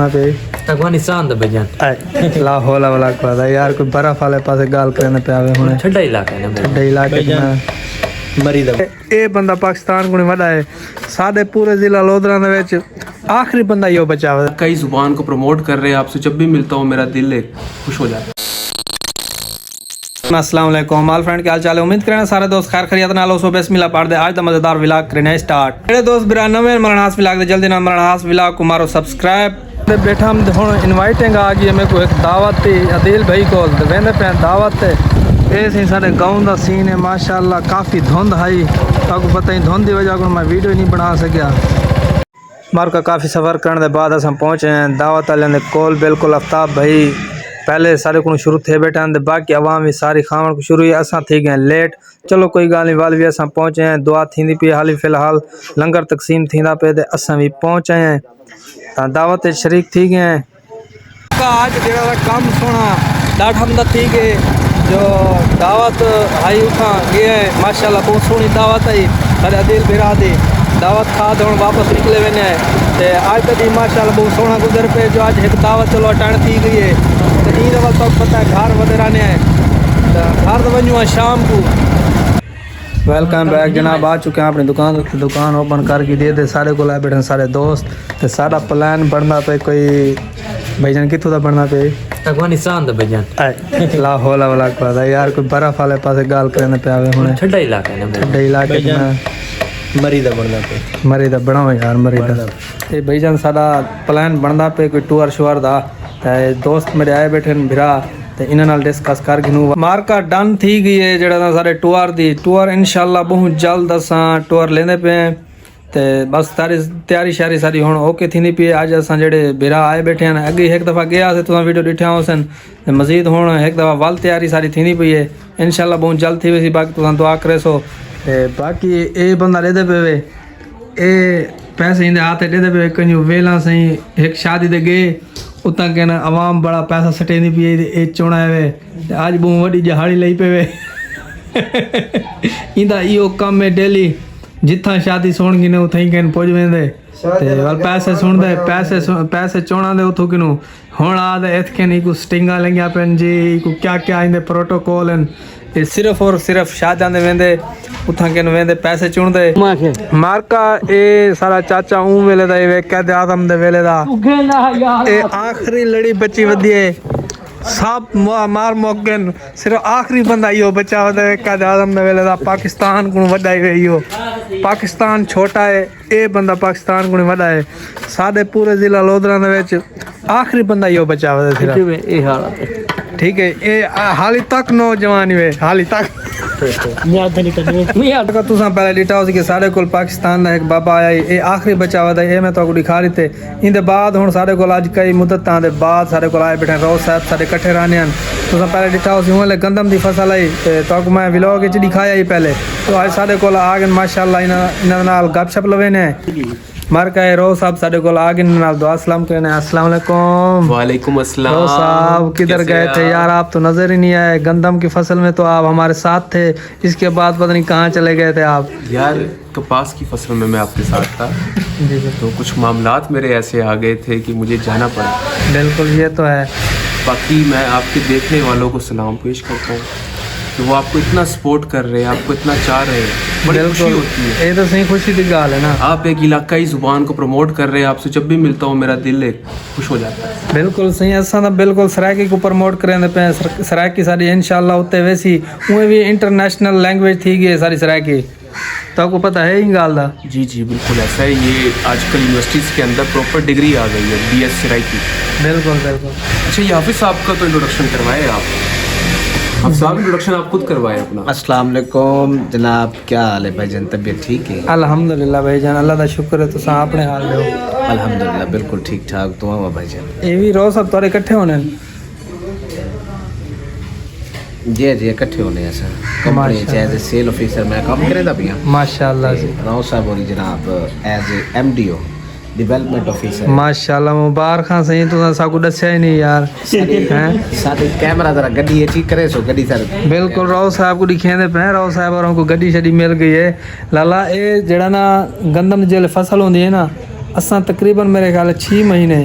افغانستان دا بجان لا حول ولا قوت یار کوئی برف والے پاسے گال کرنے پہ آوے ہونے ٹھنڈا علاقہ ہے نا ٹھنڈے علاقے میں مری دا اے بندہ پاکستان کو نہیں وڈا ہے سارے پورے ضلع لودھرا دے وچ آخری بندہ یہ بچا ہوا کئی زبان کو پروموٹ کر رہے ہیں. آپ سے جب بھی ملتا ہوں میرا دل ایک خوش ہو جاتا ہے. السلام علیکم آل فرینڈ کیا حال چال ہے امید کرنا سارے دوست خیر خیریت نال ہو بسم اللہ پڑھ دے آج دا مزیدار ولاگ کرنے سٹارٹ میرے دوست برا نویں مرناس ولاگ دے جلدی نال مرناس ولاگ کو مارو سبسکرائب تے بیٹھا ہم ہن انوائٹنگ آ گئی ہے میرے کو ایک دعوت تھی عدیل بھائی کول تے ویندے پے دعوت تے اے سی سارے گاؤں دا سین ہے ماشاءاللہ کافی دھند ہے آپ کو پتہ ہی دھند دی وجہ کو میں ویڈیو نہیں بنا سکیا مار کا کافی سفر کرنے دے بعد ہم پہنچے ہیں دعوت والے دے کول بالکل آفتاب بھائی پہلے سارے کو شروع تھے بیٹھے ہیں باقی عوام بھی ساری کھاون کو شروع ہوئی اساں تھی گئے لیٹ چلو کوئی گل نہیں وال بھی اساں پہنچے ہیں دعا تھیندی پئی حالی فی الحال لنگر تقسیم تھیندا پے تے اساں بھی پہنچے ہیں دعوت شریک تھی گئے ہیں آج جڑا کام سونا ڈاڈھ ہم دا تھی گئے جو دعوت آئی اٹھا گیا ہے ماشاءاللہ بہت سونی دعوت آئی سارے عدیل بھرا دی دعوت کھا دے واپس نکلے وینے تے آج تک ماشاءاللہ بہت سونا گزر پہ جو آج ایک دعوت چلو اٹھان تھی گئی ہے تے این وقت تک پتہ ہے گھر وغیرہ نے ہے گھر تو ونجو شام کو ویلکم بیک جناب آ چکے ہیں اپنی دکان اوپن کر کے دے سارے کو لائے بیٹھے سارے دوست تے سارا پلان بننا پہ کوئی بھائی جان کتوں دا بننا پہ افغانستان دا بجان لا حول ولا قوت یار کوئی برف والے پاسے گال کرنے پہ آوے ہونے ٹھنڈا علاقہ ہے نا ٹھنڈے علاقے میں مری دا بننا پہ مری دا بناو یار مری دا تے بھائی جان سارا پلان بندا پہ کوئی ٹور شور دا تے دوست میرے آئے بیٹھے بھرا تے انہاں نال ڈسکس کر گنو مارکا ڈن تھی گئی ہے جڑا سارے ٹور انشاءاللہ بہت جلد اساں ٹور لیندے پے ہیں تے بس تیاری شیاری ساری ہن اوکے تھیندی پئی اج اساں جڑے بھرا آئے بیٹھے ہیں اگے ایک دفعہ گیا سے تساں ویڈیو ڈٹھا ہوسن تے مزید ہن ایک دفعہ ول تیاری ساری تھیندی پئی ہے انشاءاللہ بہت جلد تھی ویسی باقی تساں دعا کرے سو تے باقی اے بندہ لے دے پے وے اے پیسے اندے ہاتھ دے دے پے کنجو ویلا سہی ایک شادی دے گئے اتنا کہنا عوام بڑا پیسہ سٹیندی پئی اے چونا ہے تے اج بہت وڈی جہاڑی لئی پے وے ایندا ایو کم ہے ڈیلی جتھاں شادی سون گنے اتھاں کہن پہنچ ویندے تے ول پیسے سن دے پیسے چونا دے اتھوں کنو ہن آ دے ایتھ کہن کو سٹنگا لنگیا پن جی کو کیا ایندے پروٹوکول ہیں یہ صرف اور صرف شادیاں دے ویندے اتھاں کہن ویندے پیسے چون دے مارکا اے سارا چاچا اون ویلے دا اے قائد اعظم دے ویلے دا اے آخری لڑی بچی ودی ہے سب مار موکن صرف آخری بندہ یہ بچا ہوتا ہے قائد اعظم دے ویلے دا پاکستان کو وڈا ہی ہو پاکستان چھوٹا ہے اے بندہ پاکستان کو وڈا ہے سارے پورے ضلع لودھرا دے وچ آخری بندہ یہ بچا ہوتا ہے صرف اے حالت ہے ٹھیک ہے اے حالی تک نوجوان ہوئے حالی تک تساں پہلے ڈیٹا ہو سی کہ سارے کول پاکستان دا ایک بابا آیا اے آخری بچا ہوا اے میں تو کو دکھا رہی تے ان دے بعد ہن سارے کول اج کئی مدتاں دے بعد سارے کول آئے بیٹھے روز صاحب سارے کٹھے رہنے ہیں تساں پہلے ڈیٹا ہو سی ہن گندم دی فصل آئی تے تو کو میں ولاگ وچ دکھایا ہی پہلے تو اج سارے کول آ گئے ماشاءاللہ انہاں نال گپ شپ لوے نے مارکا ہے رو صاحب سارے کول آ گئے نال دعا سلام کرنے السلام علیکم وعلیکم السلام. رو صاحب کدھر گئے تھے یار آپ تو نظر ہی نہیں آئے گندم کی فصل میں تو آپ ہمارے ساتھ تھے اس کے بعد پتہ نہیں کہاں چلے گئے تھے آپ یار کپاس کی فصل میں آپ کے ساتھ تھا تو کچھ معاملات میرے ایسے آ گئے تھے کہ مجھے جانا پڑا. بالکل یہ تو ہے باقی میں آپ کے دیکھنے والوں کو سلام پیش کرتا ہوں کہ وہ آپ کو اتنا سپورٹ کر رہے ہیں آپ کو اتنا چاہ رہے ہیں بڑی خوشی ہوتی ہے. یہ تو صحیح خوشی کی گال ہے نا آپ ایک علاقائی زبان کو پروموٹ کر رہے ہیں. آپ سے جب بھی ملتا ہوں میرا دل ایک خوش ہو جاتا ہے. بالکل صحیح ایسا بالکل سرائکی کو پروموٹ کریں پہ سرائکی ساری انشاءاللہ اتنے ویسی وہ بھی انٹرنیشنل لینگویج تھی گئی ساری سرائکی تو آپ کو پتہ ہے ہی گال دا جی بالکل ایسا ہے. یہ آج کل یونیورسٹیز کے اندر پراپر ڈگری آ گئی ہے BS سرائکی. بالکل اچھا یہ حافظ صاحب کا تو انٹروڈکشن کروائے آپ صاحب انٹروڈکشن آپ خود کروائے اپنا. السلام علیکم جناب کیا حال ہے بھائی جان طبیعت ٹھیک ہے الحمدللہ بھائی جان اللہ دا شکر ہے تو اپنے حال میں ہو الحمدللہ بالکل ٹھیک ٹھاک تو ہوا بھائی جان یہ بھی رو سب تھوڑے اکٹھے ہونے جی اکٹھے ہونے ہیں sir company as a sale officer میں کام کرے دا پیا ماشاءاللہ جی راؤ صاحب ہوری جناب as a MDO development officer ماشاءاللہ مبارک خان صحیح تو سا کو دسیا ہی نہیں یار ساتھ کیمرہ ذرا گڈی ٹھیک کرے سو گڈی سر بالکل راؤ صاحب کو دکھیندے پے راؤ صاحب اور کو گڈی شڈی مل گئی ہے لالا اے جڑا نا گندم جل فصل ہوندی ہے نا اساں تقریباً میرے خیال 6 مہینے